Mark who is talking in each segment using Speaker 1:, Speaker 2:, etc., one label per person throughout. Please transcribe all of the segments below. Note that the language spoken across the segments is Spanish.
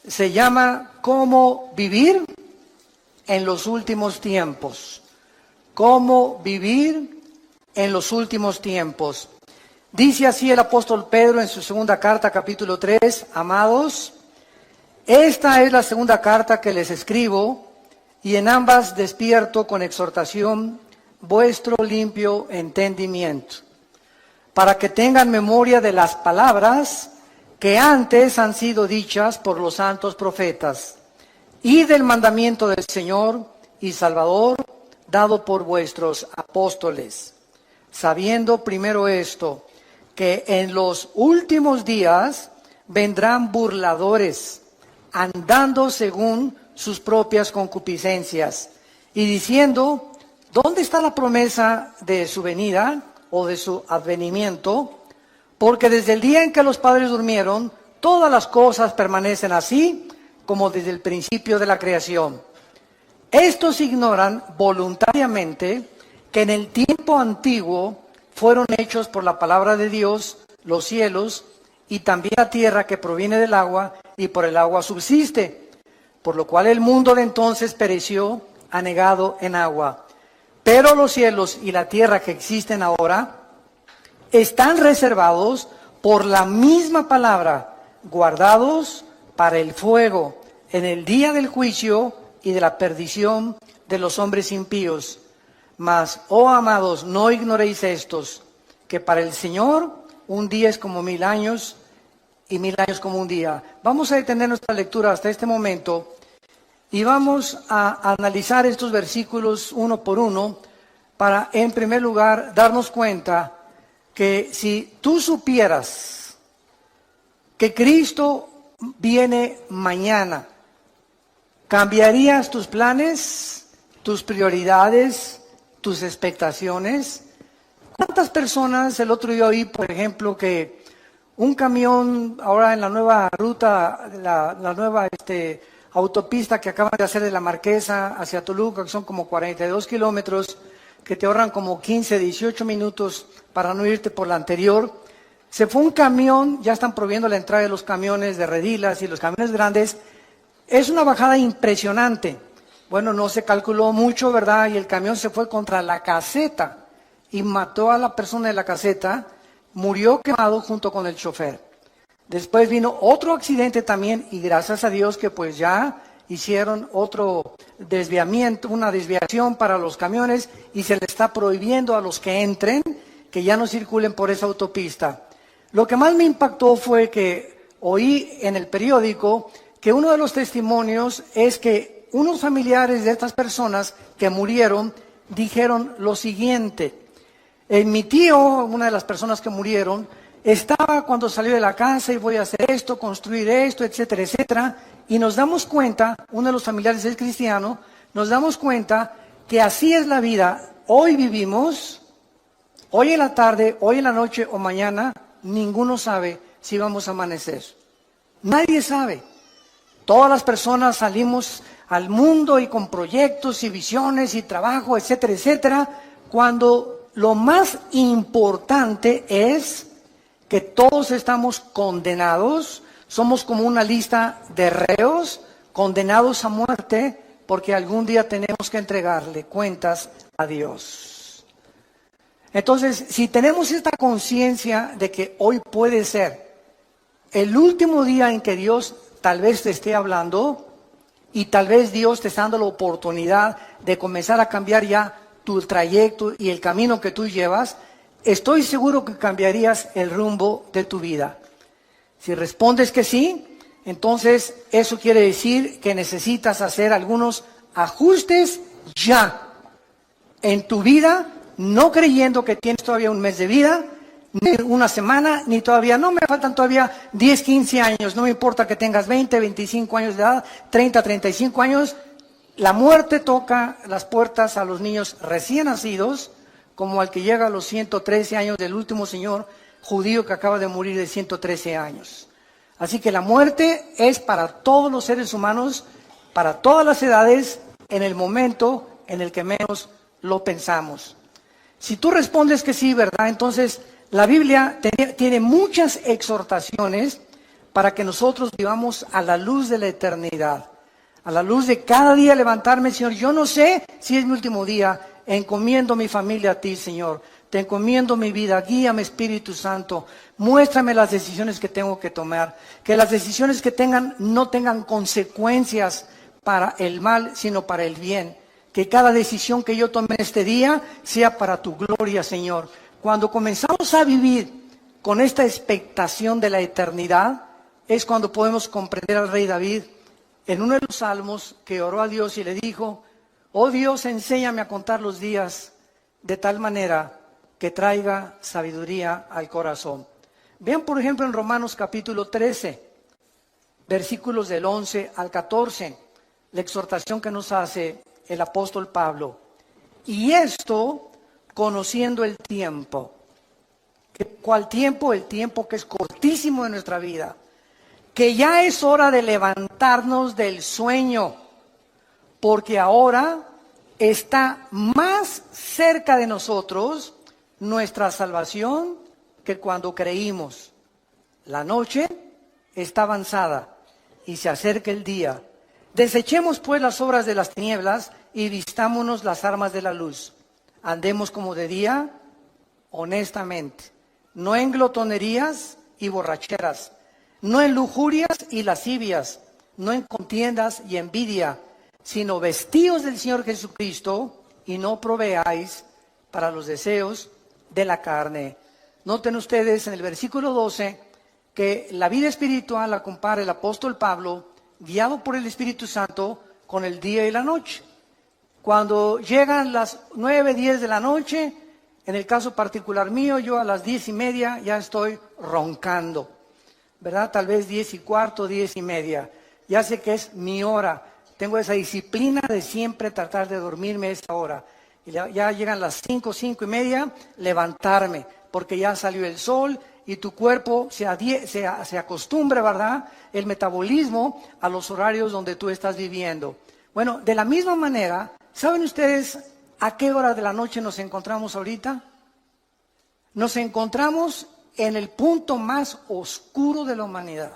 Speaker 1: Se llama ¿Cómo vivir en los últimos tiempos? ¿Cómo vivir en los últimos tiempos? Dice así el apóstol Pedro en su segunda carta, capítulo 3, amados, esta es la segunda carta que les escribo, y en ambas despierto con exhortación vuestro limpio entendimiento, para que tengan memoria de las palabras que antes han sido dichas por los santos profetas, y del mandamiento del Señor y Salvador, dado por vuestros apóstoles, sabiendo primero esto, que en los últimos días vendrán burladores, andando según sus propias concupiscencias, y diciendo, ¿dónde está la promesa de su venida o de su advenimiento? Porque desde el día en que los padres durmieron, todas las cosas permanecen así como desde el principio de la creación. Estos ignoran voluntariamente que en el tiempo antiguo fueron hechos por la palabra de Dios los cielos y también la tierra que proviene del agua y por el agua subsiste, por lo cual el mundo de entonces pereció anegado en agua. Pero los cielos y la tierra que existen ahora están reservados por la misma palabra, guardados para el fuego en el día del juicio y de la perdición de los hombres impíos. Mas, oh amados, no ignoréis estos, que para el Señor un día es como 1000 años y 1000 años como un día. Vamos a detener nuestra lectura hasta este momento y vamos a analizar estos versículos uno por uno para, en primer lugar, darnos cuenta que si tú supieras que Cristo viene mañana, ¿cambiarías tus planes, tus prioridades, tus expectaciones? ¿Cuántas personas el otro día oí, por ejemplo, que un camión ahora en la nueva ruta, la nueva autopista que acaban de hacer de la Marquesa hacia Toluca, que son como 42 kilómetros, que te ahorran como 15, 18 minutos para no irte por la anterior? Se fue un camión, ya están prohibiendo la entrada de los camiones de redilas y los camiones grandes. Es una bajada impresionante. Bueno, no se calculó mucho, ¿verdad? Y el camión se fue contra la caseta y mató a la persona de la caseta, murió quemado junto con el chofer. Después vino otro accidente también y gracias a Dios que pues ya hicieron otro desviamiento, una desviación para los camiones y se le está prohibiendo a los que entren que ya no circulen por esa autopista. Lo que más me impactó fue que oí en el periódico que uno de los testimonios es que unos familiares de estas personas que murieron dijeron lo siguiente. Mi tío, una de las personas que murieron, estaba cuando salió de la casa y voy a hacer esto, construir esto, etcétera, etcétera. Y nos damos cuenta, uno de los familiares es cristiano, nos damos cuenta que así es la vida. Hoy vivimos, hoy en la tarde, hoy en la noche o mañana, ninguno sabe si vamos a amanecer. Nadie sabe. Todas las personas salimos al mundo y con proyectos y visiones y trabajo, etcétera, etcétera, cuando lo más importante es que todos estamos condenados, somos como una lista de reos condenados a muerte porque algún día tenemos que entregarle cuentas a Dios. Entonces, si tenemos esta conciencia de que hoy puede ser el último día en que Dios tal vez te esté hablando y tal vez Dios te está dando la oportunidad de comenzar a cambiar ya tu trayecto y el camino que tú llevas, estoy seguro que cambiarías el rumbo de tu vida. Si respondes que sí, entonces eso quiere decir que necesitas hacer algunos ajustes ya en tu vida, no creyendo que tienes todavía un mes de vida, ni una semana, ni todavía, no me faltan todavía 10, 15 años, no me importa que tengas 20, 25 años de edad, 30, 35 años, la muerte toca las puertas a los niños recién nacidos, como al que llega a los 113 años del último señor judío que acaba de morir de 113 años. Así que la muerte es para todos los seres humanos, para todas las edades, en el momento en el que menos lo pensamos. Si tú respondes que sí, ¿verdad? Entonces la Biblia tiene muchas exhortaciones para que nosotros vivamos a la luz de la eternidad, a la luz de cada día levantarme, Señor. Yo no sé si es mi último día, encomiendo mi familia a ti, Señor. Te encomiendo mi vida, guíame, Espíritu Santo. Muéstrame las decisiones que tengo que tomar. Que las decisiones que tengan no tengan consecuencias para el mal, sino para el bien. Que cada decisión que yo tome en este día sea para tu gloria, Señor. Cuando comenzamos a vivir con esta expectación de la eternidad, es cuando podemos comprender al rey David en uno de los salmos que oró a Dios y le dijo: oh Dios, enséñame a contar los días de tal manera que traiga sabiduría al corazón. Vean, por ejemplo, en Romanos capítulo 13, versículos del 11 al 14, la exhortación que nos hace el apóstol Pablo. Y esto conociendo el tiempo. ¿Cuál tiempo? El tiempo que es cortísimo de nuestra vida. Que ya es hora de levantarnos del sueño, porque ahora está más cerca de nosotros nuestra salvación que cuando creímos. La noche está avanzada y se acerca el día. Desechemos pues las obras de las tinieblas y vistámonos las armas de la luz. Andemos como de día, honestamente, no en glotonerías y borracheras, no en lujurias y lascivias, no en contiendas y envidia, sino vestíos del Señor Jesucristo y no proveáis para los deseos de la carne. Noten ustedes en el versículo 12 que la vida espiritual la compara el apóstol Pablo, guiado por el Espíritu Santo, con el día y la noche. Cuando llegan las 9, 10 de la noche, en el caso particular mío, yo a las 10:30 ya estoy roncando, ¿verdad? Tal vez 10:15, 10:30. Ya sé que es mi hora. Tengo esa disciplina de siempre tratar de dormirme a esa hora. Y ya llegan las 5, 5:30, levantarme, porque ya salió el sol y tu cuerpo se acostumbra, ¿verdad? El metabolismo a los horarios donde tú estás viviendo. Bueno, de la misma manera, ¿saben ustedes a qué hora de la noche nos encontramos ahorita? Nos encontramos en el punto más oscuro de la humanidad,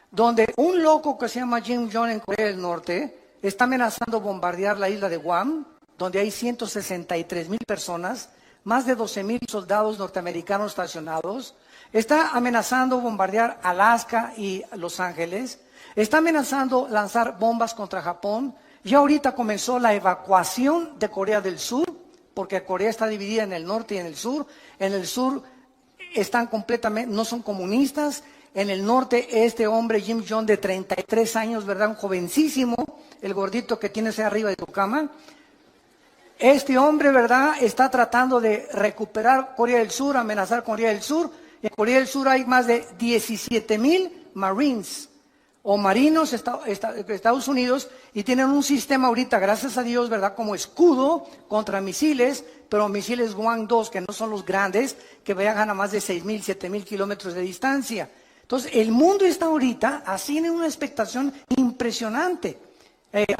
Speaker 1: donde un loco que se llama Kim Jong en Corea del Norte está amenazando bombardear la isla de Guam, donde hay 163,000 personas, más de 12,000 soldados norteamericanos estacionados. Está amenazando bombardear Alaska y Los Ángeles. Está amenazando lanzar bombas contra Japón. Ya ahorita comenzó la evacuación de Corea del Sur, porque Corea está dividida en el norte y en el sur. En el sur están completamente, no son comunistas. En el norte, este hombre, Kim Jong, de 33 años, ¿verdad? Un jovencísimo, el gordito que tienes ahí arriba de tu cama. Este hombre, ¿verdad?, está tratando de recuperar Corea del Sur, amenazar Corea del Sur. En Corea del Sur hay más de 17,000 Marines o marinos Estados Unidos, y tienen un sistema ahorita, gracias a Dios, ¿verdad?, como escudo contra misiles, pero misiles Hwang-2, que no son los grandes, que viajan a más de 6,000, 7,000 kilómetros de distancia. Entonces, el mundo está ahorita así en una expectación impresionante.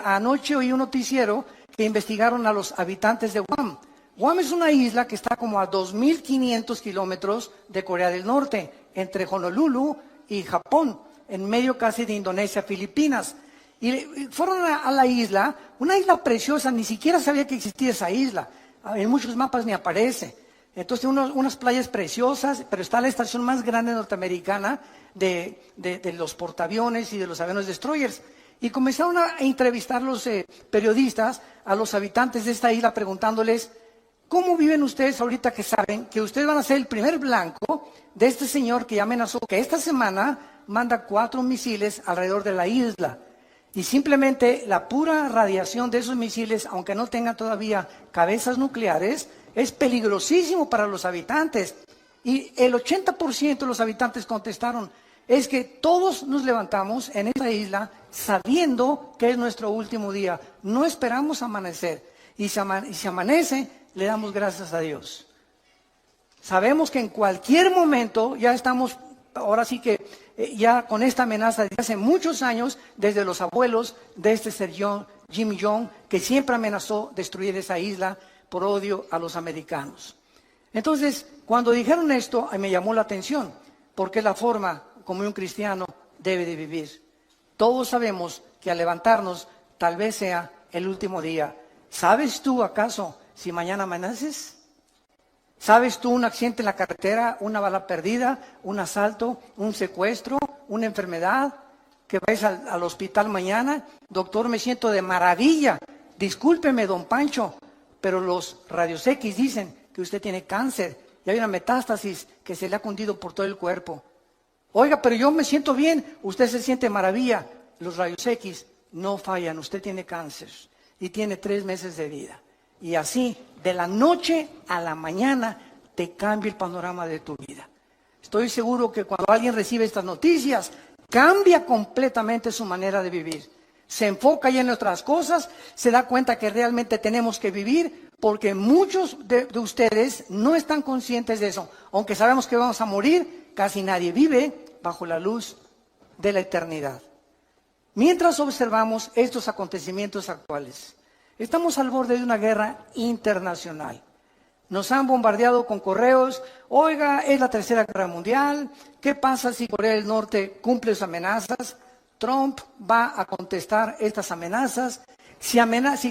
Speaker 1: Anoche oí un noticiero que investigaron a los habitantes de Guam. Guam es una isla que está como a 2,500 kilómetros de Corea del Norte, entre Honolulu y Japón, en medio casi de Indonesia, Filipinas. Y fueron a la isla, una isla preciosa, ni siquiera sabía que existía esa isla. En muchos mapas ni aparece. Entonces, unas playas preciosas, pero está la estación más grande norteamericana de los portaaviones y de los aviones destroyers. Y comenzaron a entrevistar los periodistas a los habitantes de esta isla, preguntándoles: ¿cómo viven ustedes ahorita que saben que ustedes van a ser el primer blanco de este señor que ya amenazó que esta semana manda 4 misiles alrededor de la isla? Y simplemente la pura radiación de esos misiles, aunque no tengan todavía cabezas nucleares, es peligrosísimo para los habitantes. Y el 80% de los habitantes contestaron: es que todos nos levantamos en esa isla sabiendo que es nuestro último día. No esperamos amanecer. Y si amanece, le damos gracias a Dios. Sabemos que en cualquier momento ya estamos, ahora sí que ya con esta amenaza desde hace muchos años, desde los abuelos de este señor Kim Jong, que siempre amenazó destruir esa isla por odio a los americanos. Entonces, cuando dijeron esto, me llamó la atención, porque es la forma como un cristiano debe de vivir. Todos sabemos que al levantarnos tal vez sea el último día. ¿Sabes tú acaso si mañana amaneces? ¿Sabes tú un accidente en la carretera, una bala perdida, un asalto, un secuestro, una enfermedad? Que vais al hospital mañana. Doctor, me siento de maravilla. Discúlpeme, don Pancho, pero los radios X dicen que usted tiene cáncer y hay una metástasis que se le ha cundido por todo el cuerpo. Oiga, pero yo me siento bien. Usted se siente maravilla. Los rayos X no fallan. Usted tiene cáncer y tiene 3 meses de vida. Y así, de la noche a la mañana, te cambia el panorama de tu vida. Estoy seguro que cuando alguien recibe estas noticias, cambia completamente su manera de vivir. Se enfoca ya en otras cosas, se da cuenta que realmente tenemos que vivir, porque muchos de ustedes no están conscientes de eso. Aunque sabemos que vamos a morir, casi nadie vive bajo la luz de la eternidad. Mientras observamos estos acontecimientos actuales, estamos al borde de una guerra internacional. Nos han bombardeado con correos. Oiga, es la Tercera Guerra Mundial. ¿Qué pasa si Corea del Norte cumple sus amenazas? Trump va a contestar estas amenazas. Si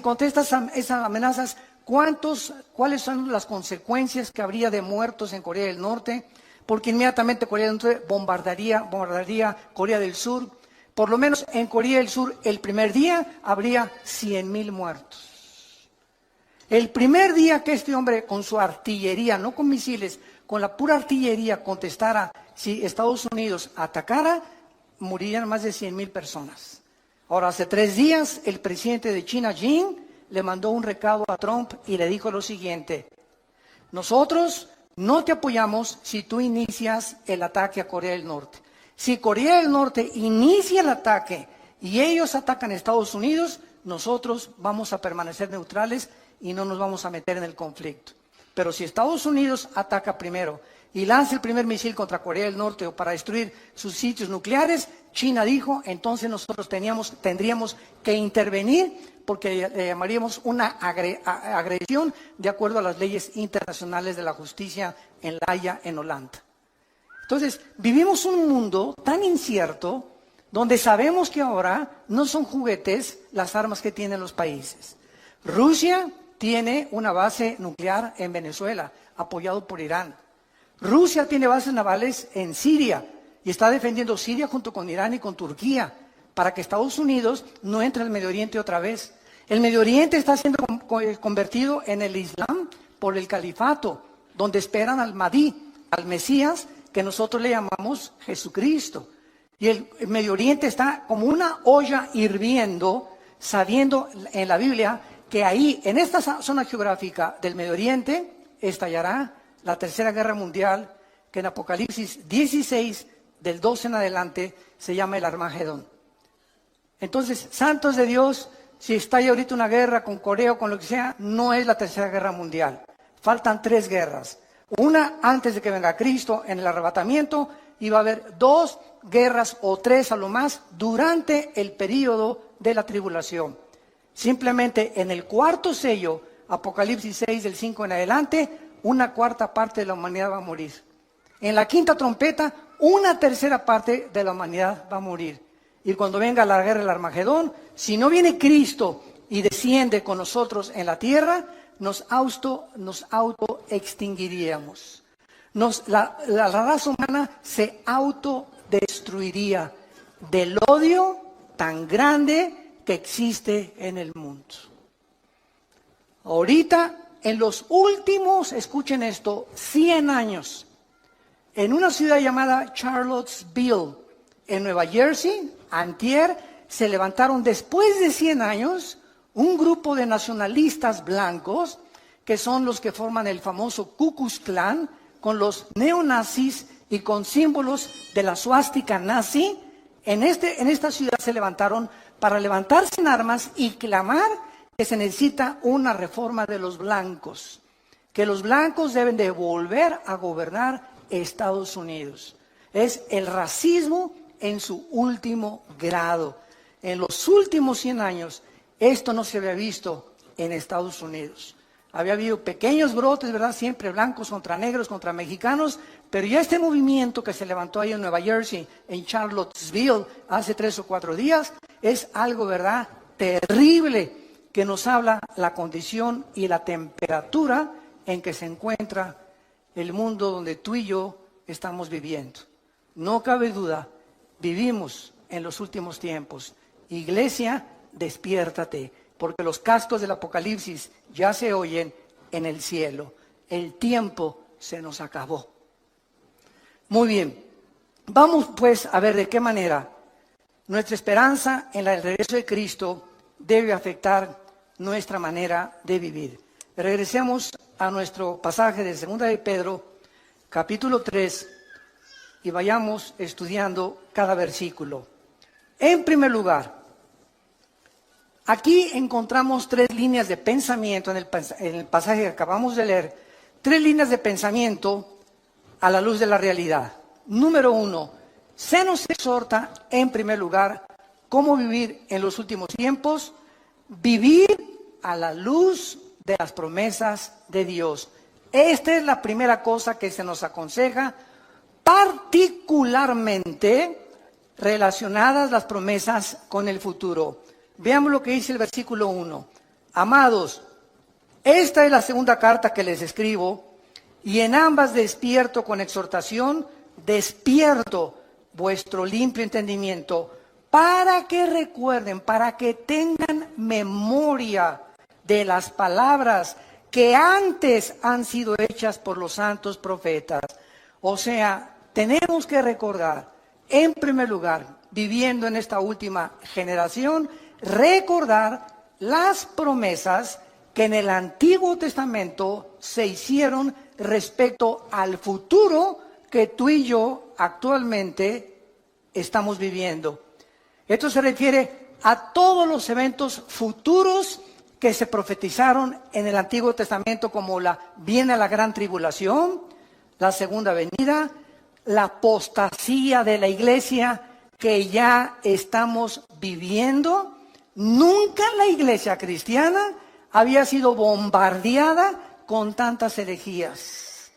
Speaker 1: contesta esas amenazas, ¿cuáles son las consecuencias que habría de muertos en Corea del Norte? Porque inmediatamente Corea del Norte bombardaría Corea del Sur. Por lo menos en Corea del Sur, el primer día habría 100,000 muertos. El primer día que este hombre con su artillería, no con misiles, con la pura artillería contestara, si Estados Unidos atacara, morirían más de 100,000 personas. Ahora, hace 3 días, el presidente de China, Xi, le mandó un recado a Trump y le dijo lo siguiente: nosotros no te apoyamos si tú inicias el ataque a Corea del Norte. Si Corea del Norte inicia el ataque y ellos atacan a Estados Unidos, nosotros vamos a permanecer neutrales y no nos vamos a meter en el conflicto. Pero si Estados Unidos ataca primero y lanza el primer misil contra Corea del Norte o para destruir sus sitios nucleares, China dijo, entonces nosotros tendríamos que intervenir, porque le llamaríamos una agresión de acuerdo a las leyes internacionales de la justicia en La Haya, en Holanda. Entonces, vivimos un mundo tan incierto donde sabemos que ahora no son juguetes las armas que tienen los países. Rusia tiene una base nuclear en Venezuela, apoyado por Irán. Rusia tiene bases navales en Siria y está defendiendo Siria junto con Irán y con Turquía para que Estados Unidos no entre al Medio Oriente otra vez. El Medio Oriente está siendo convertido en el Islam por el califato, donde esperan al Mahdi, al Mesías, que nosotros le llamamos Jesucristo. Y el Medio Oriente está como una olla hirviendo, sabiendo en la Biblia que ahí, en esta zona geográfica del Medio Oriente, estallará la Tercera Guerra Mundial, que en Apocalipsis 16, del 12 en adelante, se llama el Armagedón. Entonces, santos de Dios, si estalla ahorita una guerra con Corea o con lo que sea, no es la Tercera Guerra Mundial. Faltan 3 guerras. Una antes de que venga Cristo en el arrebatamiento, y va a haber 2 guerras o 3 a lo más durante el período de la tribulación. Simplemente en el 4º sello, Apocalipsis 6 del 5 en adelante, 1/4 parte de la humanidad va a morir. En la 5ª trompeta, 1/3 parte de la humanidad va a morir. Y cuando venga la guerra del Armagedón, si no viene Cristo y desciende con nosotros en la tierra, nos autoextinguiríamos. La raza humana se autodestruiría del odio tan grande que existe en el mundo. Ahorita, en los últimos, escuchen esto, 100 años, en una ciudad llamada Charlottesville, en Nueva Jersey, antier, se levantaron después de 100 años un grupo de nacionalistas blancos, que son los que forman el famoso Ku Klux Klan, con los neonazis y con símbolos de la suástica nazi. En esta ciudad se levantaron para levantarse en armas y clamar que se necesita una reforma de los blancos, que los blancos deben de volver a gobernar Estados Unidos. Es el racismo en su último grado. En los últimos 100 años, esto no se había visto en Estados Unidos. Había habido pequeños brotes, ¿verdad? Siempre blancos contra negros, contra mexicanos, Pero ya este movimiento que se levantó ahí en Nueva Jersey, en Charlottesville, hace 3 o 4 días, es algo, ¿verdad?, terrible, que nos habla la condición y la temperatura en que se encuentra el mundo donde tú y yo estamos viviendo. No cabe duda, vivimos en los últimos tiempos. Iglesia, despiértate, porque los cascos del Apocalipsis ya se oyen en el cielo. El tiempo se nos acabó. Muy bien, vamos pues a ver de qué manera nuestra esperanza en el regreso de Cristo debe afectar nuestra manera de vivir. Regresemos a nuestro pasaje de 2 de Pedro, capítulo 3, y vayamos estudiando cada versículo. En primer lugar, aquí encontramos 3 líneas de pensamiento en el pasaje que acabamos de leer, 3 líneas de pensamiento a la luz de la realidad. Número 1, se nos exhorta en primer lugar cómo vivir en los últimos tiempos, vivir a la luz de las promesas de Dios. Esta es la primera cosa que se nos aconseja, particularmente relacionadas las promesas con el futuro. Veamos lo que dice el versículo 1. Amados, esta es la segunda carta que les escribo, y en ambas despierto con exhortación, despierto vuestro limpio entendimiento, para que recuerden, para que tengan memoria de las palabras que antes han sido hechas por los santos profetas. O sea, tenemos que recordar, en primer lugar, viviendo en esta última generación, recordar las promesas que en el Antiguo Testamento se hicieron respecto al futuro que tú y yo actualmente estamos viviendo. Esto se refiere a todos los eventos futuros que se profetizaron en el Antiguo Testamento, como viene la gran tribulación, la segunda venida, la apostasía de la iglesia que ya estamos viviendo. Nunca la iglesia cristiana había sido bombardeada con tantas herejías,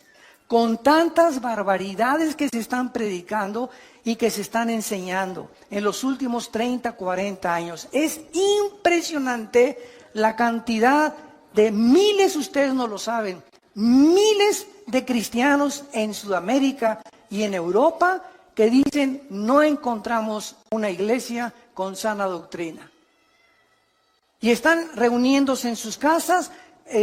Speaker 1: con tantas barbaridades que se están predicando y que se están enseñando en los últimos 30, 40 años. Es impresionante la cantidad de miles, ustedes no lo saben, miles de cristianos en Sudamérica y en Europa que dicen no encontramos una iglesia con sana doctrina. Y están reuniéndose en sus casas,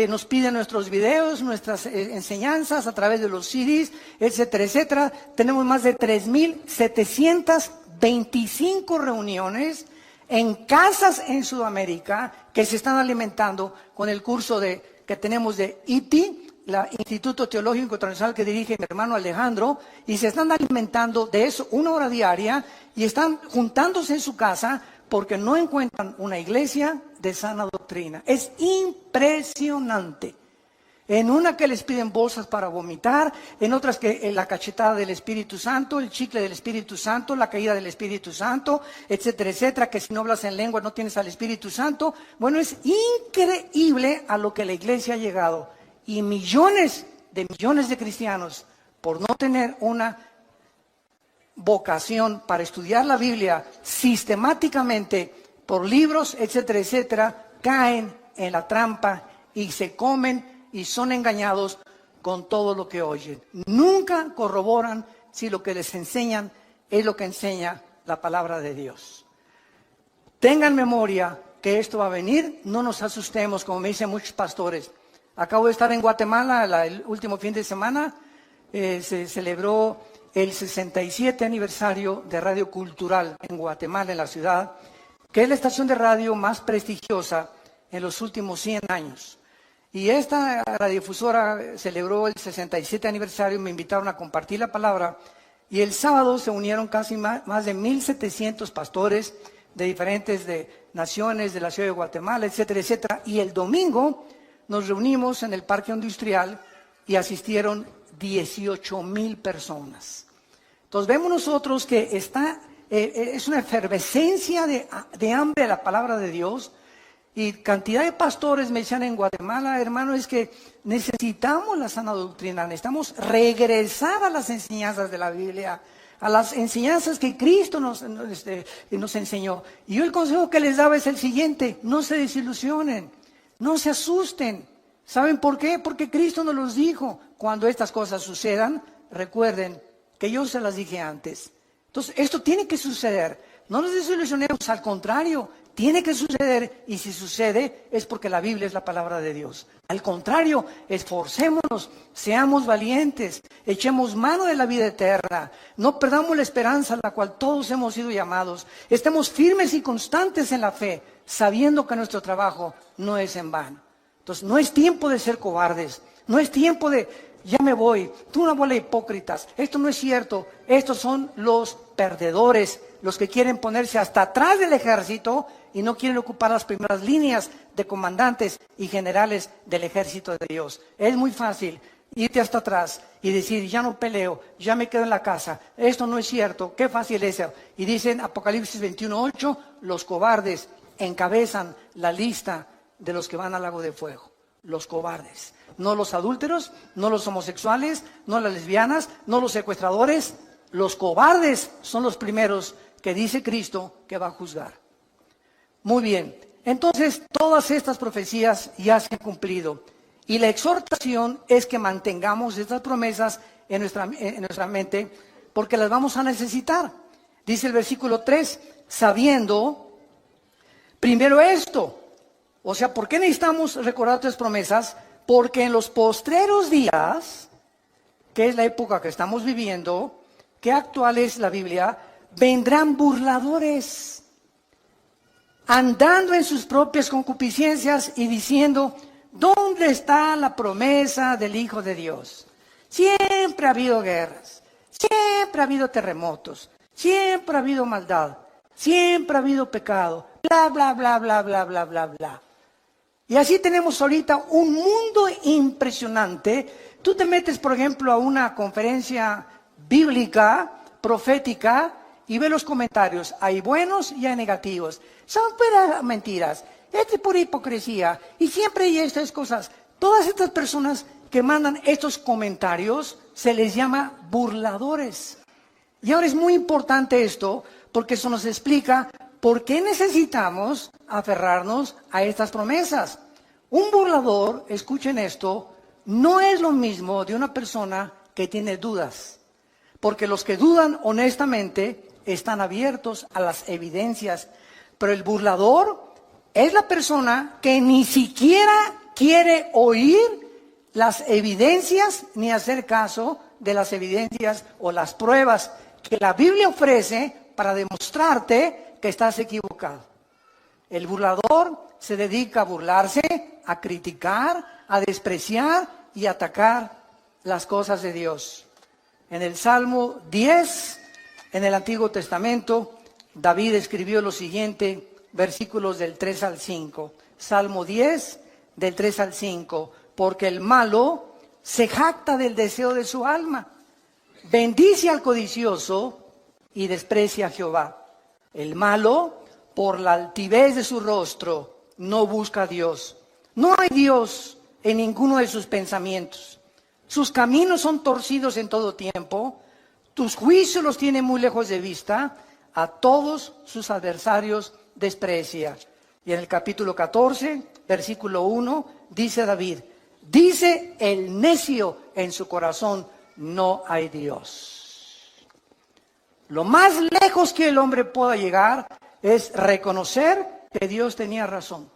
Speaker 1: nos piden nuestros videos, nuestras enseñanzas a través de los CDs, etcétera, etcétera. Tenemos más de 3,725 reuniones en casas en Sudamérica que se están alimentando con el curso que tenemos de ITI, el Instituto Teológico Internacional que dirige mi hermano Alejandro, y se están alimentando de eso 1 hora diaria y están juntándose en su casa porque no encuentran una iglesia de sana doctrina. Es impresionante. En una que les piden bolsas para vomitar, en otras que la cachetada del Espíritu Santo, el chicle del Espíritu Santo, la caída del Espíritu Santo, etcétera, etcétera, que si no hablas en lengua no tienes al Espíritu Santo. Bueno, es increíble a lo que la iglesia ha llegado. Y millones de cristianos, por no tener una vocación para estudiar la Biblia sistemáticamente por libros, etcétera, etcétera, caen en la trampa y se comen y son engañados con todo lo que oyen. Nunca corroboran si lo que les enseñan es lo que enseña la palabra de Dios. Tengan memoria que esto va a venir, no nos asustemos, como me dicen muchos pastores. Acabo de estar en Guatemala el último fin de semana, se celebró el 67 aniversario de Radio Cultural en Guatemala, en la ciudad, que es la estación de radio más prestigiosa en los últimos 100 años. Y esta radiodifusora celebró el 67 aniversario, me invitaron a compartir la palabra, y el sábado se unieron casi más de 1,700 pastores de diferentes naciones, de la ciudad de Guatemala, etcétera, etcétera. Y el domingo nos reunimos en el Parque Industrial y asistieron 18,000 personas. Entonces vemos nosotros que es una efervescencia de hambre de la palabra de Dios. Y cantidad de pastores me decían en Guatemala, hermano, es que necesitamos la sana doctrina, necesitamos regresar a las enseñanzas de la Biblia, a las enseñanzas que Cristo nos enseñó. Y yo el consejo que les daba es el siguiente: no se desilusionen, no se asusten. ¿Saben por qué? Porque Cristo nos los dijo. Cuando estas cosas sucedan, recuerden que yo se las dije antes. Entonces, esto tiene que suceder. No nos desilusionemos, al contrario, tiene que suceder, y si sucede es porque la Biblia es la palabra de Dios. Al contrario, esforcémonos, seamos valientes, echemos mano de la vida eterna, no perdamos la esperanza a la cual todos hemos sido llamados, estemos firmes y constantes en la fe, sabiendo que nuestro trabajo no es en vano. Entonces, no es tiempo de ser cobardes, no es tiempo de, ya me voy, tú una bola de hipócritas, esto no es cierto. Estos son los perdedores, los que quieren ponerse hasta atrás del ejército y no quieren ocupar las primeras líneas de comandantes y generales del ejército de Dios. Es muy fácil irte hasta atrás y decir, ya no peleo, ya me quedo en la casa, esto no es cierto, qué fácil es eso. Y dicen Apocalipsis 21:8, los cobardes encabezan la lista de los que van al lago de fuego. Los cobardes, no los adúlteros, no los homosexuales, no las lesbianas, no los secuestradores. Los cobardes son los primeros que dice Cristo que va a juzgar. Muy bien, entonces todas estas profecías ya se han cumplido, y la exhortación es que mantengamos estas promesas en nuestra mente, porque las vamos a necesitar. Dice el versículo 3, sabiendo primero esto. O sea, ¿por qué necesitamos recordar tres promesas? Porque en los postreros días, que es la época que estamos viviendo, que actual es la Biblia, vendrán burladores, andando en sus propias concupiscencias y diciendo, ¿dónde está la promesa del Hijo de Dios? Siempre ha habido guerras, siempre ha habido terremotos, siempre ha habido maldad, siempre ha habido pecado, bla, bla, bla, bla, bla, bla, bla, bla. Y así tenemos ahorita un mundo impresionante. Tú te metes, por ejemplo, a una conferencia bíblica, profética, y ve los comentarios. Hay buenos y hay negativos. Son puras mentiras. Es pura hipocresía. Y siempre hay estas cosas. Todas estas personas que mandan estos comentarios se les llama burladores. Y ahora es muy importante esto, porque eso nos explica por qué necesitamos aferrarnos a estas promesas. Un burlador, escuchen esto, no es lo mismo de una persona que tiene dudas. Porque los que dudan honestamente están abiertos a las evidencias. Pero el burlador es la persona que ni siquiera quiere oír las evidencias ni hacer caso de las evidencias o las pruebas que la Biblia ofrece para demostrarte que estás equivocado. El burlador se dedica a burlarse, a criticar, a despreciar y a atacar las cosas de Dios. En el Salmo 10, en el Antiguo Testamento, David escribió lo siguiente, versículos del 3 al 5. Salmo 10, del 3 al 5. Porque el malo se jacta del deseo de su alma, bendice al codicioso y desprecia a Jehová. El malo, por la altivez de su rostro, no busca a Dios. No hay Dios en ninguno de sus pensamientos. Sus caminos son torcidos en todo tiempo. Tus juicios los tiene muy lejos de vista. A todos sus adversarios desprecia. Y en el capítulo 14, versículo 1, dice David, dice el necio en su corazón, no hay Dios. Lo más lejos que el hombre pueda llegar es reconocer que Dios tenía razón.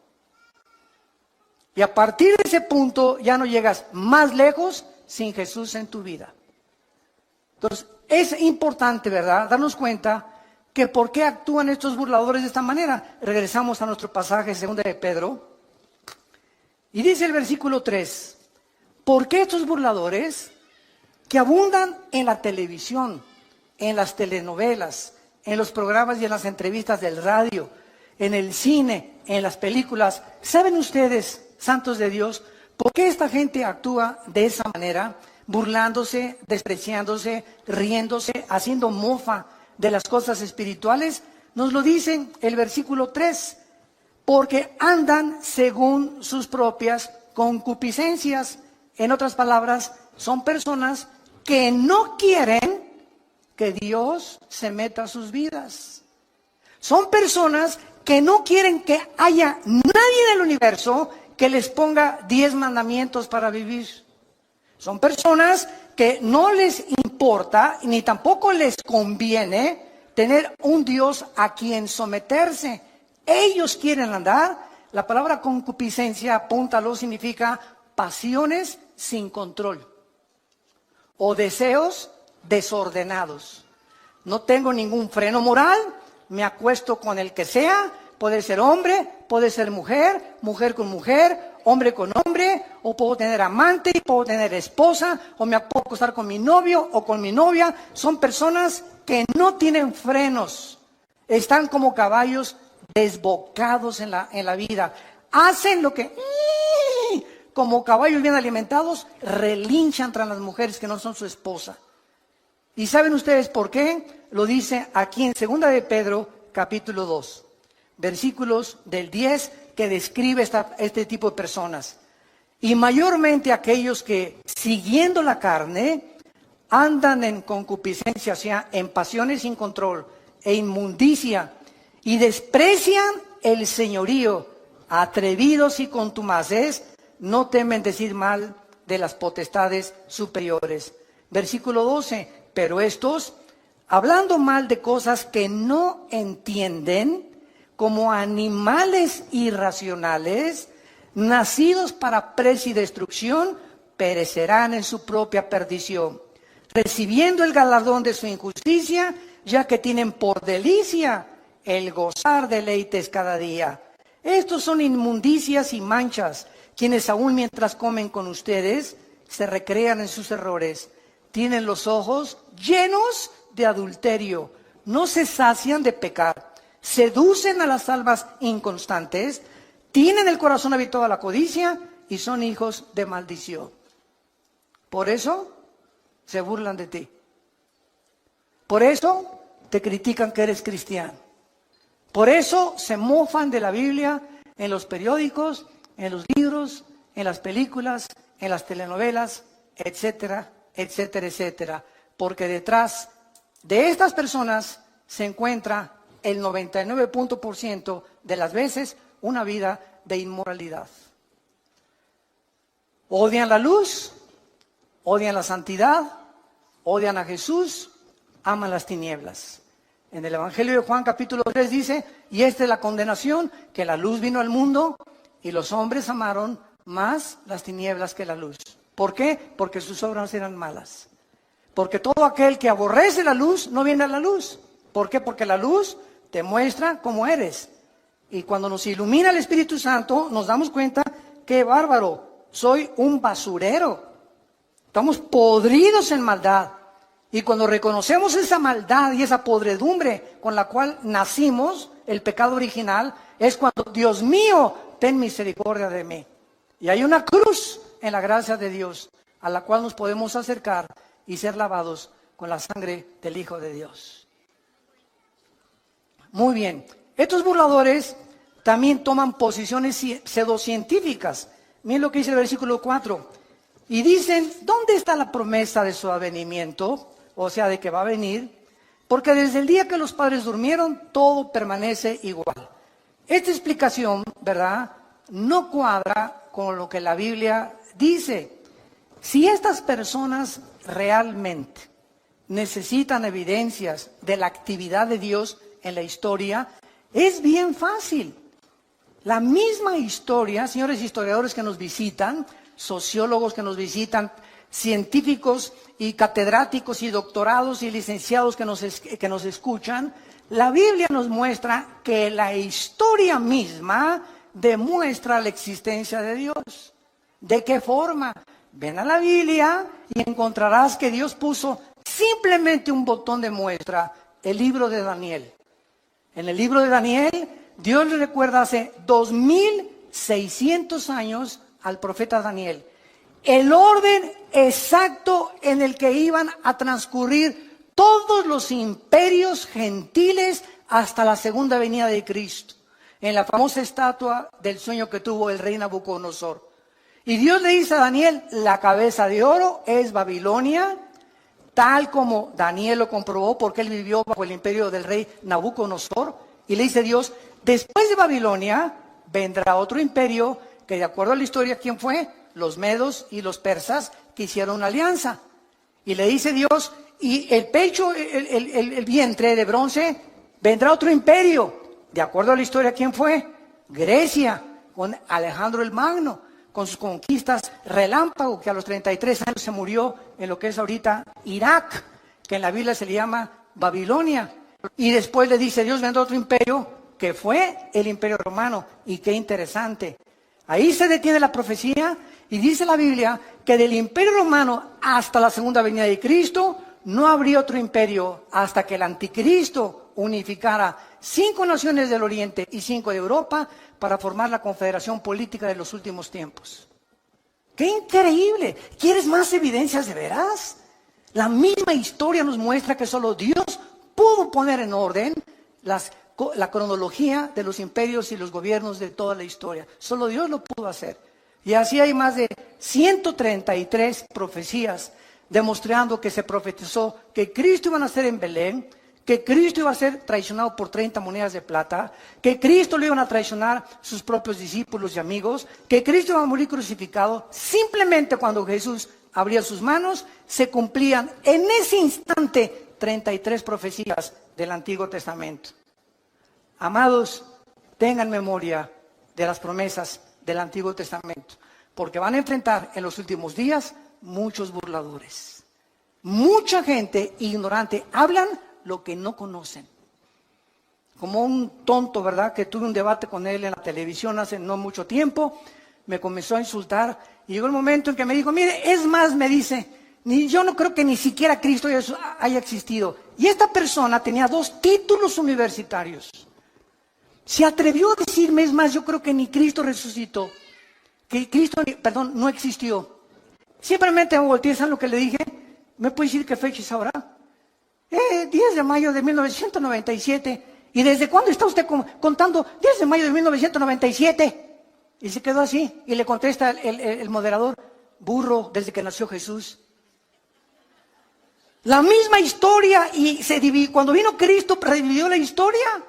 Speaker 1: Y a partir de ese punto ya no llegas más lejos sin Jesús en tu vida. Entonces, es importante, ¿verdad?, darnos cuenta que por qué actúan estos burladores de esta manera. Regresamos a nuestro pasaje, 2 de Pedro. Y dice el versículo 3, ¿por qué estos burladores que abundan en la televisión, en las telenovelas, en los programas y en las entrevistas del radio, en el cine, en las películas? ¿Saben ustedes, santos de Dios, por qué esta gente actúa de esa manera? Burlándose, despreciándose, riéndose, haciendo mofa de las cosas espirituales. Nos lo dice el versículo 3. porque andan según sus propias concupiscencias. En otras palabras, son personas que no quieren que Dios se meta a sus vidas. Son personas que no quieren que haya nadie del universo que les ponga 10 mandamientos para vivir. Son personas que no les importa ni tampoco les conviene tener un Dios a quien someterse. Ellos quieren andar. La palabra concupiscencia, apúntalo, significa pasiones sin control o deseos desordenados. No tengo ningún freno moral, me acuesto con el que sea, puede ser hombre, puede ser mujer, mujer con mujer, hombre con hombre, o puedo tener amante, puedo tener esposa, o me puedo acostar con mi novio o con mi novia. Son personas que no tienen frenos, están como caballos desbocados en la vida. Hacen lo que, como caballos bien alimentados, relinchan tras las mujeres que no son su esposa. ¿Y saben ustedes por qué? Lo dice aquí en 2 de Pedro, capítulo 2, versículos del 10, que describe este tipo de personas. Y mayormente aquellos que, siguiendo la carne, andan en concupiscencia, o sea, en pasiones sin control e inmundicia, y desprecian el señorío, atrevidos y contumaces, no temen decir mal de las potestades superiores. Versículo 12, pero estos, hablando mal de cosas que no entienden, como animales irracionales, nacidos para presa y destrucción, perecerán en su propia perdición, recibiendo el galardón de su injusticia, ya que tienen por delicia el gozar deleites cada día. Estos son inmundicias y manchas, quienes aún mientras comen con ustedes, se recrean en sus errores. Tienen los ojos llenos de adulterio, no se sacian de pecar, seducen a las almas inconstantes, tienen el corazón habituado a la codicia y son hijos de maldición. Por eso se burlan de ti. Por eso te critican que eres cristiano. Por eso se mofan de la Biblia en los periódicos, en los libros, en las películas, en las telenovelas, etcétera, etcétera, etcétera. Porque detrás de estas personas se encuentra el 99% de las veces una vida de inmoralidad. Odian la luz, odian la santidad, odian a Jesús, aman las tinieblas. En el Evangelio de Juan capítulo 3 dice, y esta es la condenación, que la luz vino al mundo y los hombres amaron más las tinieblas que la luz. ¿Por qué? Porque sus obras eran malas. Porque todo aquel que aborrece la luz no viene a la luz. ¿Por qué? Porque la luz te muestra cómo eres. Y cuando nos ilumina el Espíritu Santo, nos damos cuenta, qué bárbaro, soy un basurero. Estamos podridos en maldad. Y cuando reconocemos esa maldad y esa podredumbre con la cual nacimos, el pecado original, es cuando, Dios mío, ten misericordia de mí. Y hay una cruz en la gracia de Dios, a la cual nos podemos acercar y ser lavados con la sangre del Hijo de Dios. Muy bien, estos burladores también toman posiciones pseudocientíficas. Miren lo que dice el versículo 4. Y dicen, ¿dónde está la promesa de su avenimiento? O sea, de que va a venir. Porque desde el día que los padres durmieron, todo permanece igual. Esta explicación, ¿verdad?, no cuadra con lo que la Biblia dice. Si estas personas realmente necesitan evidencias de la actividad de Dios en la historia, es bien fácil. La misma historia, señores historiadores que nos visitan, sociólogos que nos visitan, científicos y catedráticos y doctorados y licenciados que nos escuchan, la Biblia nos muestra que la historia misma demuestra la existencia de Dios. ¿De qué forma? Ven a la Biblia y encontrarás que Dios puso simplemente un botón de muestra, el libro de Daniel. En el libro de Daniel, Dios le recuerda hace 2600 años al profeta Daniel el orden exacto en el que iban a transcurrir todos los imperios gentiles hasta la segunda venida de Cristo. en la famosa estatua del sueño que tuvo el rey Nabucodonosor. Y Dios le dice a Daniel, la cabeza de oro es Babilonia, tal como Daniel lo comprobó porque él vivió bajo el imperio del rey Nabucodonosor. Y le dice Dios, después de Babilonia vendrá otro imperio que, de acuerdo a la historia, ¿quién fue? Los medos y los persas, que hicieron una alianza. Y le dice Dios, y el pecho, el vientre de bronce, vendrá otro imperio. De acuerdo a la historia, ¿quién fue? Grecia, con Alejandro el Magno, con sus conquistas relámpago, que a los 33 años se murió en lo que es ahorita Irak, que en la Biblia se le llama Babilonia. Y después le dice Dios, vendrá otro imperio, que fue el imperio romano. Y qué interesante. Ahí se detiene la profecía y dice la Biblia que del imperio romano hasta la segunda venida de Cristo no habría otro imperio hasta que el anticristo unificara 5 naciones del Oriente y 5 de Europa para formar la confederación política de los últimos tiempos. ¡Qué increíble! ¿Quieres más evidencias de veras? La misma historia nos muestra que solo Dios pudo poner en orden la cronología de los imperios y los gobiernos de toda la historia. Solo Dios lo pudo hacer. Y así hay más de 133 profecías demostrando que se profetizó que Cristo iba a nacer en Belén, que Cristo iba a ser traicionado por 30 monedas de plata, que Cristo lo iban a traicionar sus propios discípulos y amigos, que Cristo iba a morir crucificado. Simplemente cuando Jesús abría sus manos, se cumplían en ese instante 33 profecías del Antiguo Testamento. Amados, tengan memoria de las promesas del Antiguo Testamento, porque van a enfrentar en los últimos días muchos burladores. Mucha gente ignorante, hablan lo que no conocen. Como un tonto, ¿verdad? Que tuve un debate con él en la televisión hace no mucho tiempo, me comenzó a insultar y llegó el momento en que me dijo, mire, es más, me dice, yo no creo que ni siquiera Cristo haya existido. Y esta persona tenía 2 títulos universitarios. Se atrevió a decirme, es más, yo creo que ni Cristo resucitó, que Cristo, perdón, no existió. Simplemente me volteé, ¿saben lo que le dije? ¿Me puede decir qué fecha es ahora? 10 de mayo de 1997. ¿Y desde cuándo está usted contando 10 de mayo de 1997? Y se quedó así, y le contesta el moderador, burro, desde que nació Jesús. La misma historia, y cuando vino Cristo, revivió la historia.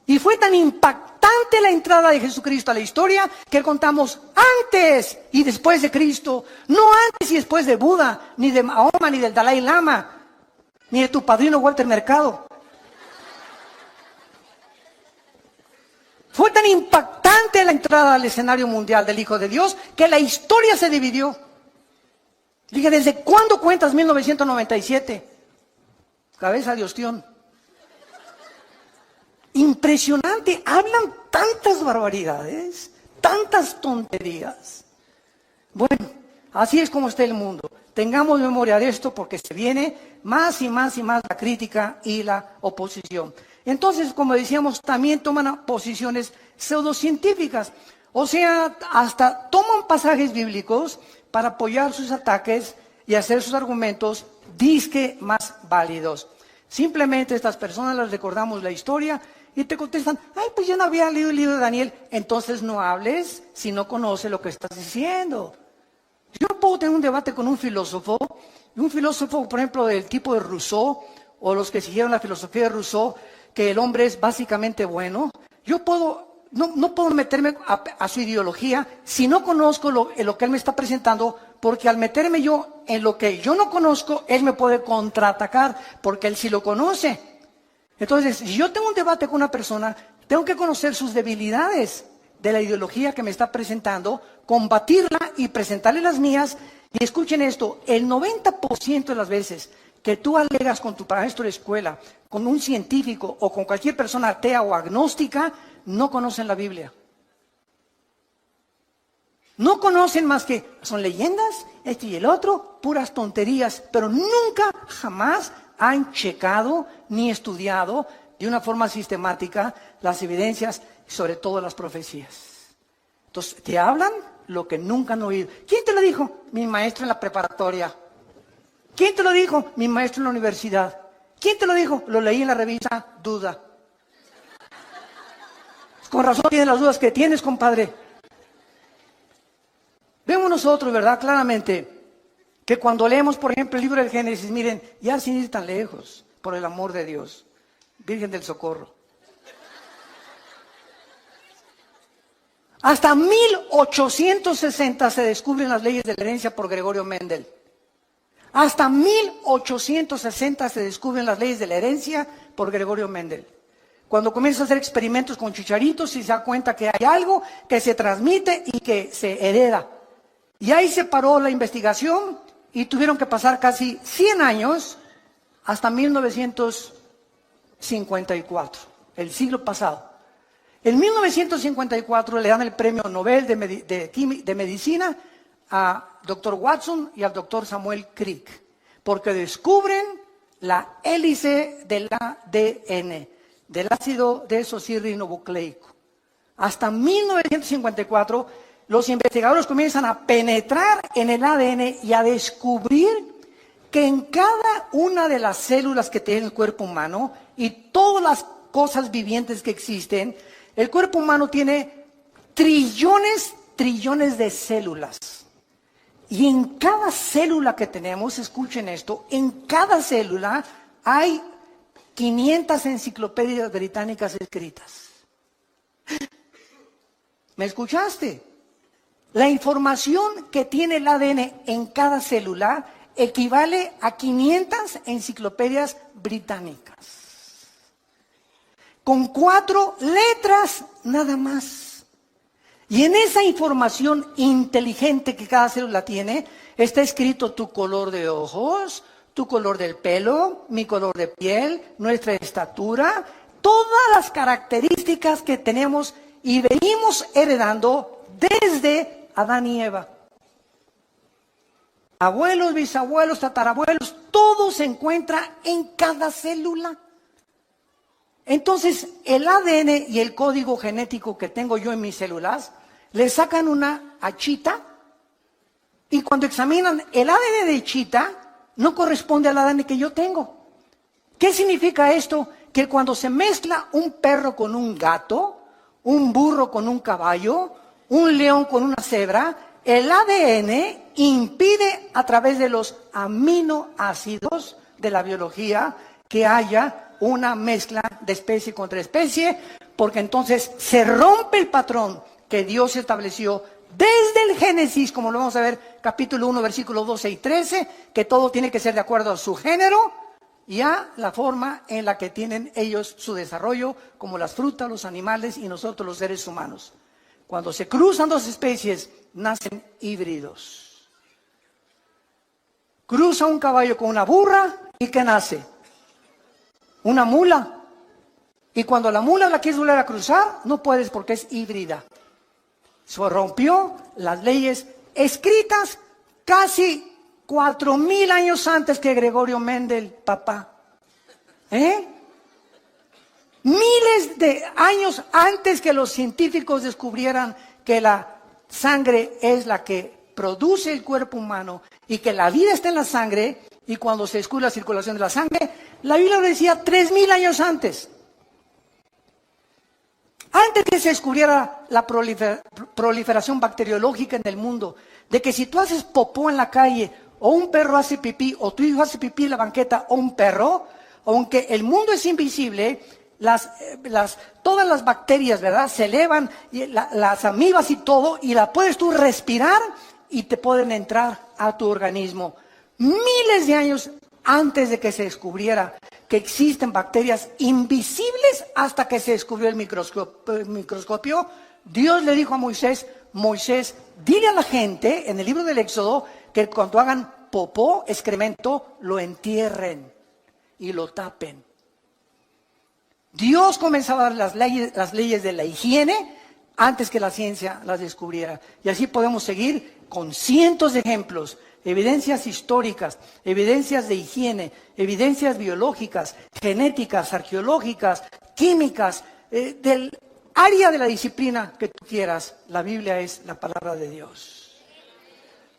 Speaker 1: Y fue tan impactante la entrada de Jesucristo a la historia que contamos antes y después de Cristo. No antes y después de Buda, ni de Mahoma, ni del Dalai Lama, ni de tu padrino Walter Mercado. Fue tan impactante la entrada al escenario mundial del Hijo de Dios que la historia se dividió. Dije, ¿desde cuándo cuentas 1997? Cabeza de ostión. Impresionante, hablan tantas barbaridades, tantas tonterías. Bueno, así es como está el mundo. Tengamos memoria de esto porque se viene más y más y más la crítica y la oposición. Entonces, como decíamos, también toman posiciones pseudocientíficas. O sea, hasta toman pasajes bíblicos para apoyar sus ataques y hacer sus argumentos disque más válidos. Simplemente estas personas les recordamos la historia y te contestan, ay, pues yo no había leído el libro de Daniel. Entonces no hables si no conoces lo que estás diciendo. Yo no puedo tener un debate con un filósofo, por ejemplo, del tipo de Rousseau, o los que siguieron la filosofía de Rousseau, que el hombre es básicamente bueno. Yo no puedo meterme a su ideología si no conozco lo que él me está presentando, porque al meterme yo en lo que yo no conozco, él me puede contraatacar, porque él sí lo conoce. Entonces, si yo tengo un debate con una persona, tengo que conocer sus debilidades de la ideología que me está presentando, combatirla y presentarle las mías. Y escuchen esto, el 90% de las veces que tú alegas con tu maestro de escuela, con un científico o con cualquier persona atea o agnóstica, no conocen la Biblia. No conocen más que son leyendas, esto y el otro, puras tonterías, pero nunca, jamás han checado ni estudiado de una forma sistemática las evidencias y sobre todo las profecías. Entonces, te hablan lo que nunca han oído. ¿Quién te lo dijo? Mi maestro en la preparatoria. ¿Quién te lo dijo? Mi maestro en la universidad. ¿Quién te lo dijo? Lo leí en la revista Duda. Con razón tienes las dudas que tienes, compadre. Vemos nosotros, ¿verdad? Claramente, que cuando leemos, por ejemplo, el libro del Génesis, miren, ya sin ir tan lejos, por el amor de Dios, Virgen del Socorro. Hasta 1860 se descubren las leyes de la herencia por Gregorio Mendel. Hasta 1860 se descubren las leyes de la herencia por Gregorio Mendel. Cuando comienza a hacer experimentos con chicharitos y se da cuenta que hay algo que se transmite y que se hereda. Y ahí se paró la investigación y tuvieron que pasar casi 100 años hasta 1954, el siglo pasado. En 1954 le dan el premio Nobel de Medicina a Dr. Watson y al Dr. Samuel Crick, porque descubren la hélice del ADN, del ácido desoxirribonucleico. Hasta 1954, los investigadores comienzan a penetrar en el ADN y a descubrir que en cada una de las células que tiene el cuerpo humano y todas las cosas vivientes que existen, el cuerpo humano tiene trillones de células. Y en cada célula que tenemos, escuchen esto, en cada célula hay 500 enciclopedias británicas escritas. ¿Me escuchaste? La información que tiene el ADN en cada célula equivale a 500 enciclopedias británicas. Con 4 letras nada más. Y en esa información inteligente que cada célula tiene, está escrito tu color de ojos, tu color del pelo, mi color de piel, nuestra estatura, todas las características que tenemos y venimos heredando desde Adán y Eva. Abuelos, bisabuelos, tatarabuelos, todo se encuentra en cada célula. Entonces, el ADN y el código genético que tengo yo en mis células, le sacan una a Chita, y cuando examinan el ADN de Chita, no corresponde al ADN que yo tengo. ¿Qué significa esto? Que cuando se mezcla un perro con un gato, un burro con un caballo, un león con una cebra, el ADN impide a través de los aminoácidos de la biología que haya una mezcla de especie contra especie, porque entonces se rompe el patrón que Dios estableció desde el Génesis, como lo vamos a ver, capítulo 1, versículos 12 y 13, que todo tiene que ser de acuerdo a su género y a la forma en la que tienen ellos su desarrollo, como las frutas, los animales y nosotros los seres humanos. Cuando se cruzan dos especies, nacen híbridos. Cruza un caballo con una burra y ¿qué nace? Una mula. Y cuando la mula la quieres volver a cruzar, no puedes porque es híbrida. Se rompió las leyes escritas casi 4000 años antes que Gregorio Mendel, papá. Miles de años antes que los científicos descubrieran que la sangre es la que produce el cuerpo humano y que la vida está en la sangre, y cuando se descubre la circulación de la sangre, la Biblia lo decía 3000 años antes. Antes que se descubriera la proliferación bacteriológica en el mundo, de que si tú haces popó en la calle, o un perro hace pipí, o tu hijo hace pipí en la banqueta, o un perro, aunque el mundo es invisible, todas las bacterias, ¿verdad?, se elevan, y las amibas y todo, y la puedes tú respirar y te pueden entrar a tu organismo. Miles de años antes de que se descubriera que existen bacterias invisibles, hasta que se descubrió el microscopio, Dios le dijo a Moisés, dile a la gente en el libro del Éxodo que cuando hagan popó, excremento, lo entierren y lo tapen. Dios comenzaba a dar las leyes de la higiene antes que la ciencia las descubriera. Y así podemos seguir con cientos de ejemplos, evidencias históricas, evidencias de higiene, evidencias biológicas, genéticas, arqueológicas, químicas, del área de la disciplina que tú quieras. La Biblia es la palabra de Dios.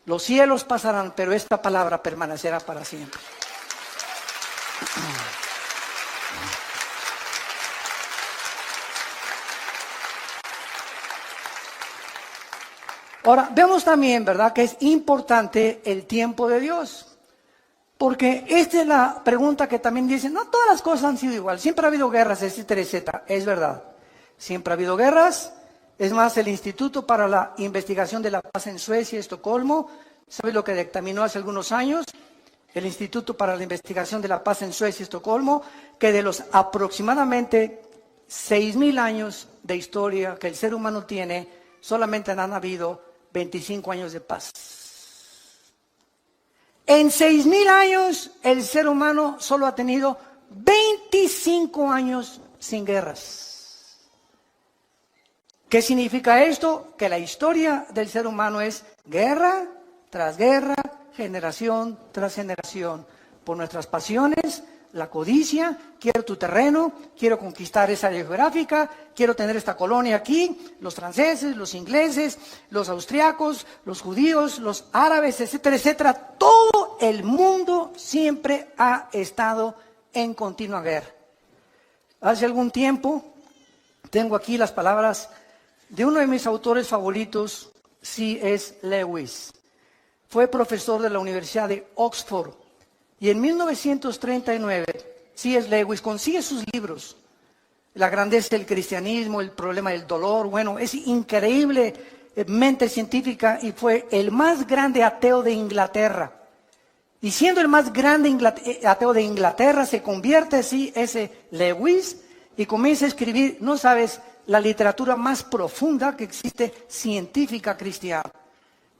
Speaker 1: Los cielos pasarán, pero esta palabra permanecerá para siempre. . 。 . 。 . 。 . 。 . 。 . 。 . . 。 . 。 . 。 . 。 . 。 . 。 . 。 . 。 . 。 . 。 . 。 . 。 . 。 . 。 . 。 . 。 . 。 . 。 . 。 . 。 . . 。 . 。 . 。Ahora, vemos también, ¿verdad?, que es importante el tiempo de Dios. Porque esta es la pregunta que también dicen, no todas las cosas han sido igual, siempre ha habido guerras, etcétera, etcétera. Es verdad, siempre ha habido guerras. Es más, el Instituto para la Investigación de la Paz en Suecia, Estocolmo, ¿sabe lo que dictaminó hace algunos años? El Instituto para la Investigación de la Paz en Suecia, Estocolmo, que de los aproximadamente 6.000 años de historia que el ser humano tiene, solamente han habido 25 años de paz. En 6.000 años, el ser humano solo ha tenido 25 años sin guerras. ¿Qué significa esto? Que la historia del ser humano es guerra tras guerra, generación tras generación, por nuestras pasiones, la codicia, quiero tu terreno, quiero conquistar esa área geográfica, quiero tener esta colonia aquí, los franceses, los ingleses, los austriacos, los judíos, los árabes, etcétera, etcétera. Todo el mundo siempre ha estado en continua guerra. Hace algún tiempo, tengo aquí las palabras de uno de mis autores favoritos, C.S. Lewis. Fue profesor de la Universidad de Oxford. Y en 1939, C.S. Lewis consigue sus libros, La grandeza del cristianismo, El problema del dolor. Bueno, es increíblemente científica y fue el más grande ateo de Inglaterra. Y siendo el más grande ateo de Inglaterra, se convierte C.S. Lewis y comienza a escribir, no sabes, la literatura más profunda que existe científica cristiana.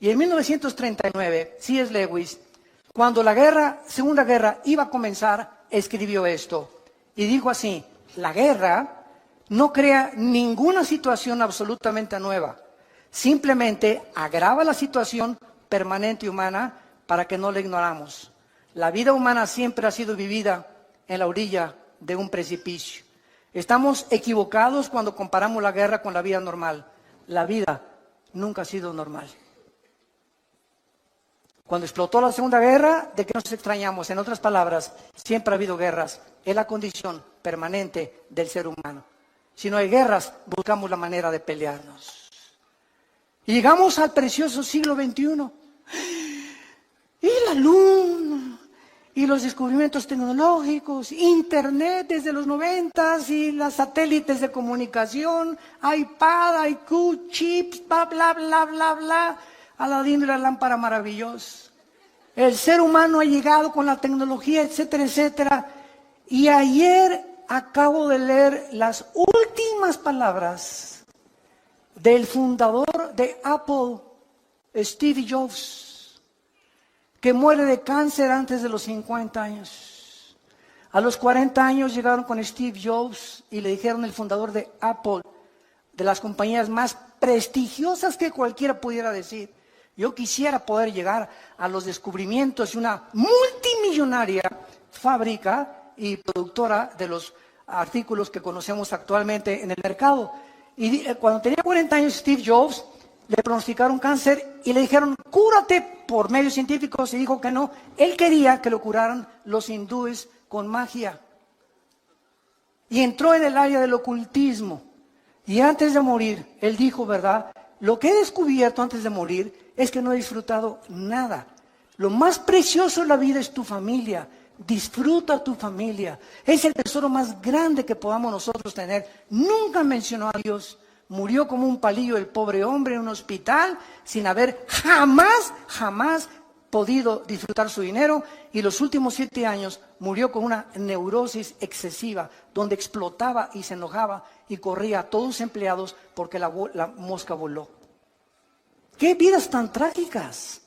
Speaker 1: Y en 1939, C.S. Lewis, cuando la Segunda Guerra iba a comenzar, escribió esto. Y dijo así, la guerra no crea ninguna situación absolutamente nueva. Simplemente agrava la situación permanente humana para que no la ignoramos. La vida humana siempre ha sido vivida en la orilla de un precipicio. Estamos equivocados cuando comparamos la guerra con la vida normal. La vida nunca ha sido normal. Cuando explotó la Segunda Guerra, ¿de qué nos extrañamos? En otras palabras, siempre ha habido guerras. Es la condición permanente del ser humano. Si no hay guerras, buscamos la manera de pelearnos. Y llegamos al precioso siglo XXI. Y la luna, y los descubrimientos tecnológicos, Internet desde los 90s, y los satélites de comunicación, iPad, IQ, chips, bla, bla, bla, bla, bla. Aladín y la lámpara maravillosa. El ser humano ha llegado con la tecnología, etcétera, etcétera. Y ayer acabo de leer las últimas palabras del fundador de Apple, Steve Jobs, que muere de cáncer antes de los 50 años. A los 40 años llegaron con Steve Jobs y le dijeron, el fundador de Apple, de las compañías más prestigiosas que cualquiera pudiera decir, yo quisiera poder llegar a los descubrimientos de una multimillonaria fábrica y productora de los artículos que conocemos actualmente en el mercado. Y cuando tenía 40 años Steve Jobs, le pronosticaron cáncer y le dijeron, cúrate por medios científicos, y dijo que no. Él quería que lo curaran los hindúes con magia. Y entró en el área del ocultismo. Y antes de morir, él dijo, ¿verdad? Lo que he descubierto antes de morir es que no he disfrutado nada. Lo más precioso de la vida es tu familia. Disfruta tu familia. Es el tesoro más grande que podamos nosotros tener. Nunca mencionó a Dios. Murió como un palillo el pobre hombre en un hospital sin haber jamás podido disfrutar su dinero. Y los últimos 7 años murió con una neurosis excesiva, donde explotaba y se enojaba y corría a todos los empleados porque la mosca voló. ¡Qué vidas tan trágicas!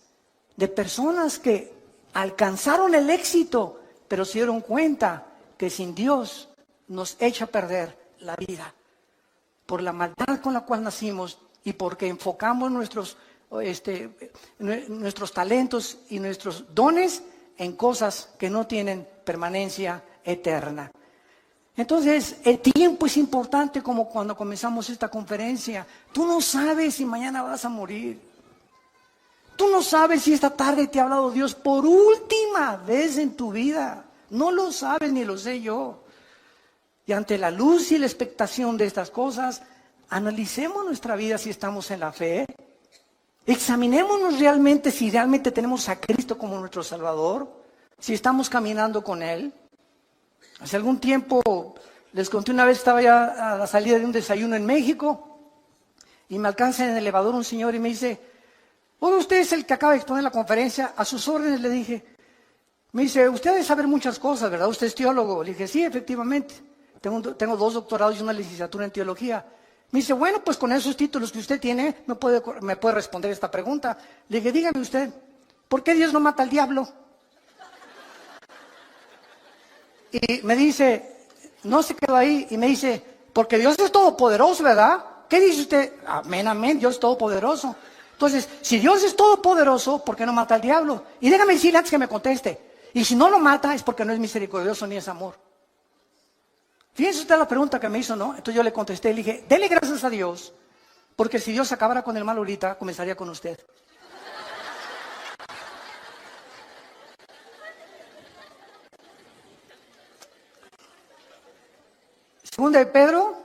Speaker 1: De personas que alcanzaron el éxito, pero se dieron cuenta que sin Dios nos echa a perder la vida. Por la maldad con la cual nacimos y porque enfocamos nuestros talentos y nuestros dones en cosas que no tienen permanencia eterna. Entonces, el tiempo es importante, como cuando comenzamos esta conferencia. Tú no sabes si mañana vas a morir. Tú no sabes si esta tarde te ha hablado Dios por última vez en tu vida. No lo sabes ni lo sé yo. Y ante la luz y la expectación de estas cosas, analicemos nuestra vida si estamos en la fe. Examinémonos realmente si realmente tenemos a Cristo como nuestro Salvador, si estamos caminando con Él. Hace algún tiempo, les conté una vez, estaba ya a la salida de un desayuno en México y me alcanza en el elevador un señor y me dice, bueno, usted es el que acaba de exponer la conferencia, a sus órdenes, le dije. Me dice, usted debe saber muchas cosas, ¿verdad? Usted es teólogo. Le dije, sí, efectivamente. Tengo 2 doctorados y una licenciatura en teología. Me dice, bueno, pues con esos títulos que usted tiene, me puede responder esta pregunta. Le dije, dígame usted, ¿por qué Dios no mata al diablo? Y me dice, no se quedó ahí, y me dice, porque Dios es todopoderoso, ¿verdad? ¿Qué dice usted? Amén, amén, Dios es todopoderoso. Entonces, si Dios es todopoderoso, ¿por qué no mata al diablo? Y déjame decirle antes que me conteste, y si no lo mata es porque no es misericordioso ni es amor. Fíjense usted la pregunta que me hizo, ¿no? Entonces yo le contesté, le dije, dele gracias a Dios, porque si Dios acabara con el mal ahorita, comenzaría con usted. Segunda de Pedro,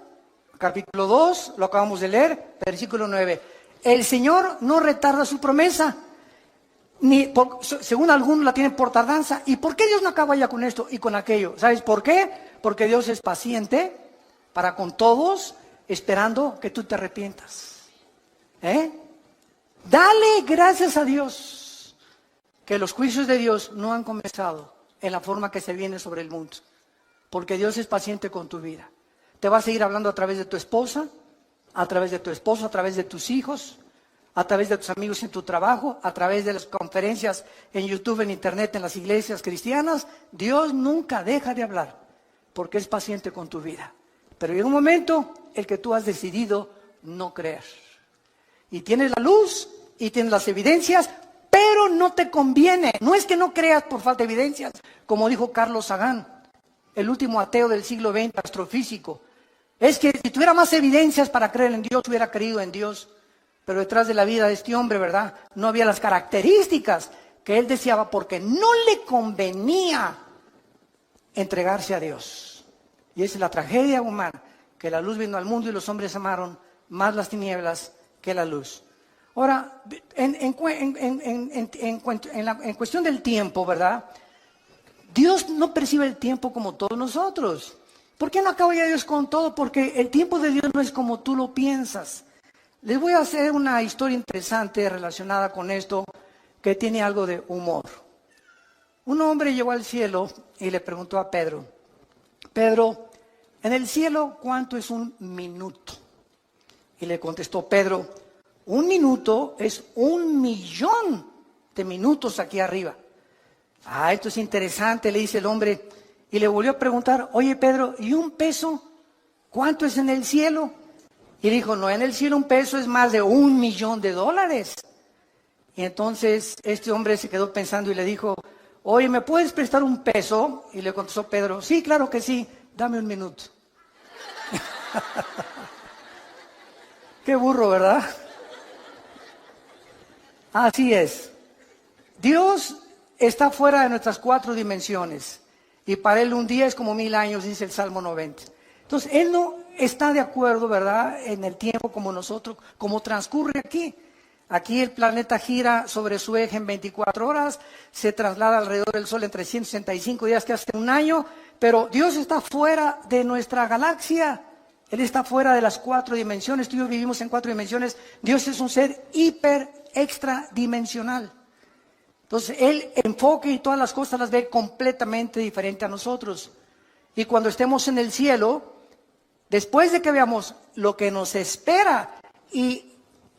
Speaker 1: capítulo 2, lo acabamos de leer, versículo 9. El Señor no retarda su promesa, según algunos la tienen por tardanza. ¿Y por qué Dios no acaba ya con esto y con aquello? ¿Sabes por qué? Porque Dios es paciente para con todos, esperando que tú te arrepientas. Dale gracias a Dios que los juicios de Dios no han comenzado en la forma que se viene sobre el mundo, porque Dios es paciente con tu vida. Te va a seguir hablando a través de tu esposa, a través de tu esposo, a través de tus hijos, a través de tus amigos en tu trabajo, a través de las conferencias en YouTube, en Internet, en las iglesias cristianas. Dios nunca deja de hablar, porque es paciente con tu vida. Pero llega un momento el que tú has decidido no creer. Y tienes la luz y tienes las evidencias, pero no te conviene. No es que no creas por falta de evidencias, como dijo Carlos Sagan, el último ateo del siglo XX, astrofísico. Es que si tuviera más evidencias para creer en Dios, hubiera creído en Dios. Pero detrás de la vida de este hombre, ¿verdad?, no había las características que él deseaba, porque no le convenía entregarse a Dios. Y esa es la tragedia humana, que la luz vino al mundo y los hombres amaron más las tinieblas que la luz. Ahora, en cuestión del tiempo, ¿verdad?, Dios no percibe el tiempo como todos nosotros. ¿Por qué no acaba ya Dios con todo? Porque el tiempo de Dios no es como tú lo piensas. Les voy a hacer una historia interesante relacionada con esto, que tiene algo de humor. Un hombre llegó al cielo y le preguntó a Pedro, Pedro, en el cielo, ¿cuánto es un minuto? Y le contestó Pedro, un minuto es 1.000.000 de minutos aquí arriba. Esto es interesante, le dice el hombre, y le volvió a preguntar, oye Pedro, ¿y un peso? ¿Cuánto es en el cielo? Y dijo, no, en el cielo un peso es más de $1.000.000. Y entonces este hombre se quedó pensando y le dijo, oye, ¿me puedes prestar un peso? Y le contestó Pedro, sí, claro que sí, dame 1 minuto. Qué burro, ¿verdad? Así es. Dios está fuera de nuestras 4 dimensiones. Y para Él un día es como 1000 años, dice el Salmo 90. Entonces, Él no está de acuerdo, ¿verdad?, en el tiempo como nosotros, como transcurre aquí. Aquí el planeta gira sobre su eje en 24 horas, se traslada alrededor del Sol en 365 días, que hace un año, pero Dios está fuera de nuestra galaxia. Él está fuera de las 4 dimensiones. Tú y yo vivimos en 4 dimensiones. Dios es un ser extradimensional. Entonces, Él enfoque y todas las cosas las ve completamente diferente a nosotros. Y cuando estemos en el cielo, después de que veamos lo que nos espera y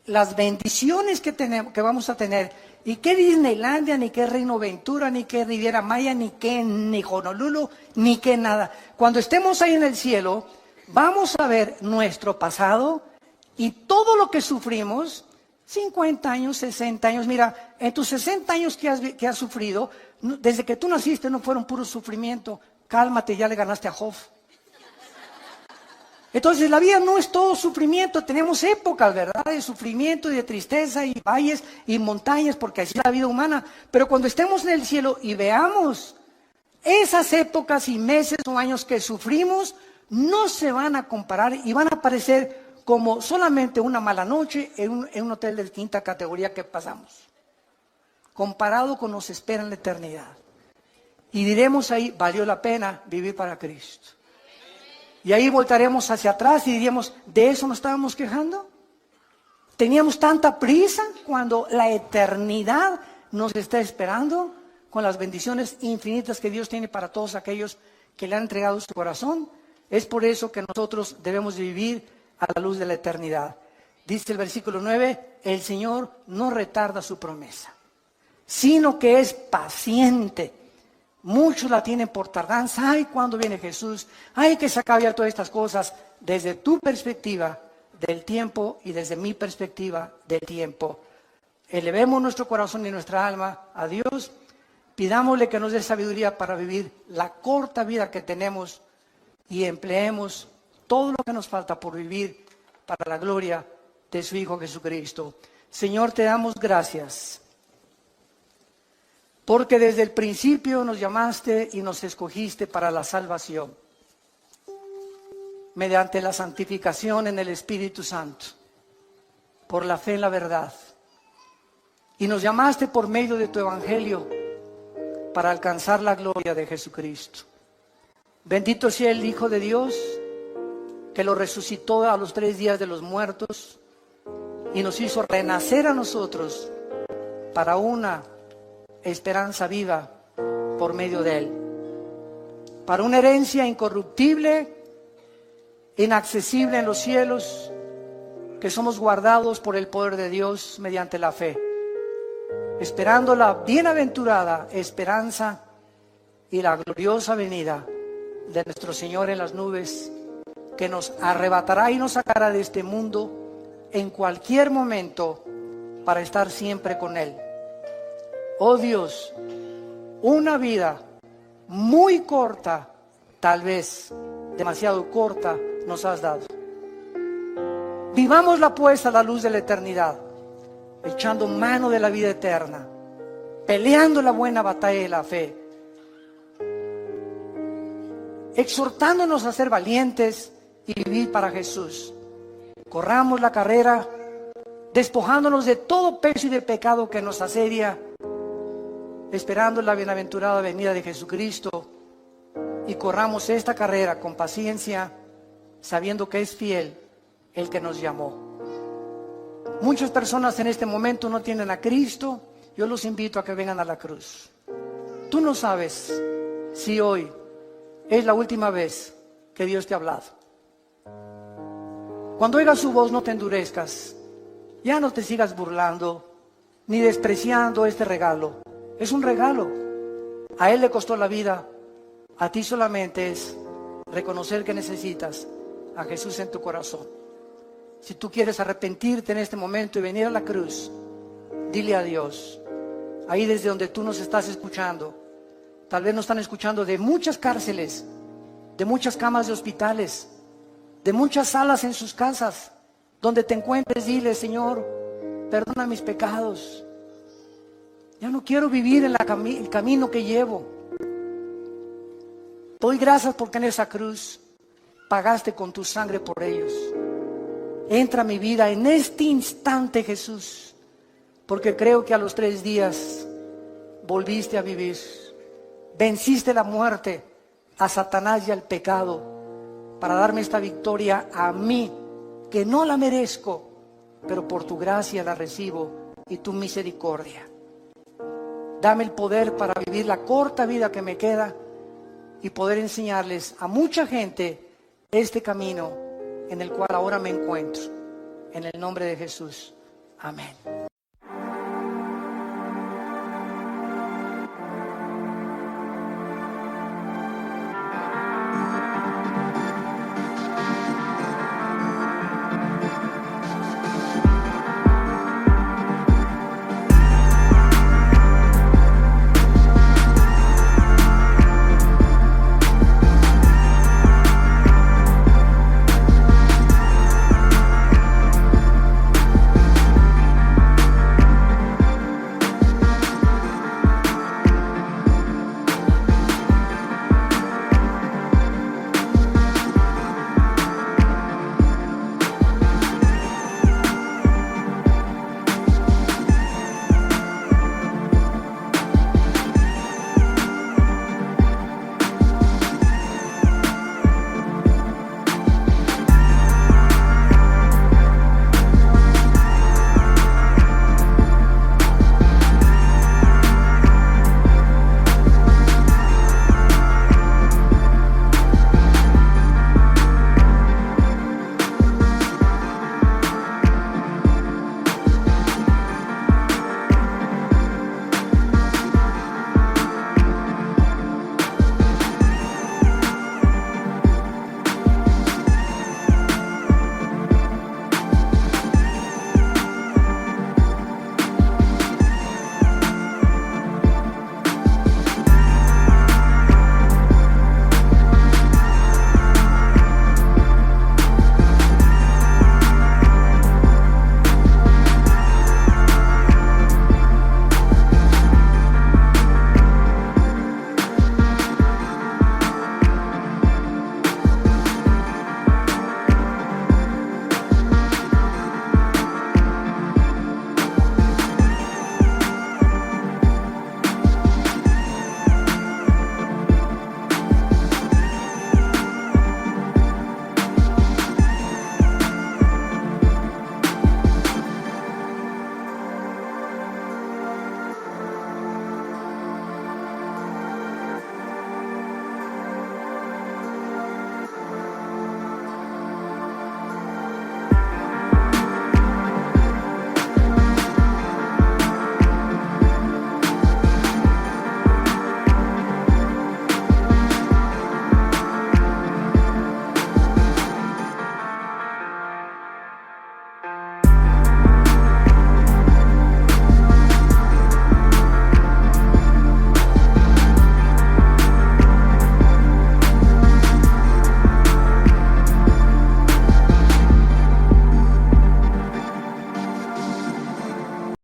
Speaker 1: las bendiciones que vamos a tener, y qué Disneylandia, ni qué Reino Ventura, ni qué Riviera Maya, ni Honolulu, ni qué nada. Cuando estemos ahí en el cielo, vamos a ver nuestro pasado y todo lo que sufrimos, 50 años, 60 años. Mira, en tus 60 años que has sufrido, desde que tú naciste no fueron puro sufrimiento. Cálmate, ya le ganaste a Job. Entonces la vida no es todo sufrimiento, tenemos épocas, ¿verdad?, de sufrimiento y de tristeza y valles y montañas, porque así es la vida humana. Pero cuando estemos en el cielo y veamos esas épocas y meses o años que sufrimos, no se van a comparar y van a parecer como solamente una mala noche en un hotel de quinta categoría que pasamos, comparado con nos espera en la eternidad. Y diremos ahí, valió la pena vivir para Cristo. Y ahí voltaremos hacia atrás y diríamos, ¿de eso nos estábamos quejando? ¿Teníamos tanta prisa cuando la eternidad nos está esperando con las bendiciones infinitas que Dios tiene para todos aquellos que le han entregado su corazón? Es por eso que nosotros debemos vivir a la luz de la eternidad. Dice el versículo 9, el Señor no retarda su promesa, sino que es paciente. Muchos la tienen por tardanza. Ay, ¿cuándo viene Jesús? Ay, que se acabe todas estas cosas. Desde tu perspectiva del tiempo y desde mi perspectiva del tiempo, elevemos nuestro corazón y nuestra alma a Dios. Pidámosle que nos dé sabiduría para vivir la corta vida que tenemos y empleemos todo lo que nos falta por vivir para la gloria de su Hijo Jesucristo. Señor, te damos gracias, porque desde el principio nos llamaste y nos escogiste para la salvación, mediante la santificación en el Espíritu Santo, por la fe en la verdad. Y nos llamaste por medio de tu Evangelio para alcanzar la gloria de Jesucristo. Bendito sea el Hijo de Dios, que lo resucitó a los 3 días de los muertos y nos hizo renacer a nosotros para una esperanza viva por medio de Él, para una herencia incorruptible, inaccesible en los cielos, que somos guardados por el poder de Dios mediante la fe, esperando la bienaventurada esperanza y la gloriosa venida de nuestro Señor en las nubes, que nos arrebatará y nos sacará de este mundo en cualquier momento para estar siempre con Él. Oh Dios, una vida muy corta, tal vez demasiado corta, nos has dado. Vivámosla pues a la luz de la eternidad, echando mano de la vida eterna, peleando la buena batalla de la fe, exhortándonos a ser valientes y vivir para Jesús. Corramos la carrera, despojándonos de todo peso y de pecado que nos asedia, esperando la bienaventurada venida de Jesucristo, y corramos esta carrera con paciencia, sabiendo que es fiel el que nos llamó. Muchas personas en este momento no tienen a Cristo. Yo los invito a que vengan a la cruz. Tú no sabes si hoy es la última vez que Dios te ha hablado. Cuando oigas su voz, no te endurezcas. Ya no te sigas burlando ni despreciando este regalo. Es un regalo. A Él le costó la vida. A ti solamente es reconocer que necesitas a Jesús en tu corazón. Si tú quieres arrepentirte en este momento y venir a la cruz, dile a Dios. Ahí desde donde tú nos estás escuchando. Tal vez nos están escuchando de muchas cárceles, de muchas camas de hospitales, de muchas salas en sus casas. Donde te encuentres, dile: Señor, perdona mis pecados. Ya no quiero vivir en el camino que llevo. Doy gracias porque en esa cruz pagaste con tu sangre por ellos. Entra a mi vida en este instante, Jesús, porque creo que a los 3 días volviste a vivir. Venciste la muerte, a Satanás y al pecado, para darme esta victoria a mí, que no la merezco, pero por tu gracia la recibo y tu misericordia. Dame el poder para vivir la corta vida que me queda y poder enseñarles a mucha gente este camino en el cual ahora me encuentro. En el nombre de Jesús. Amén.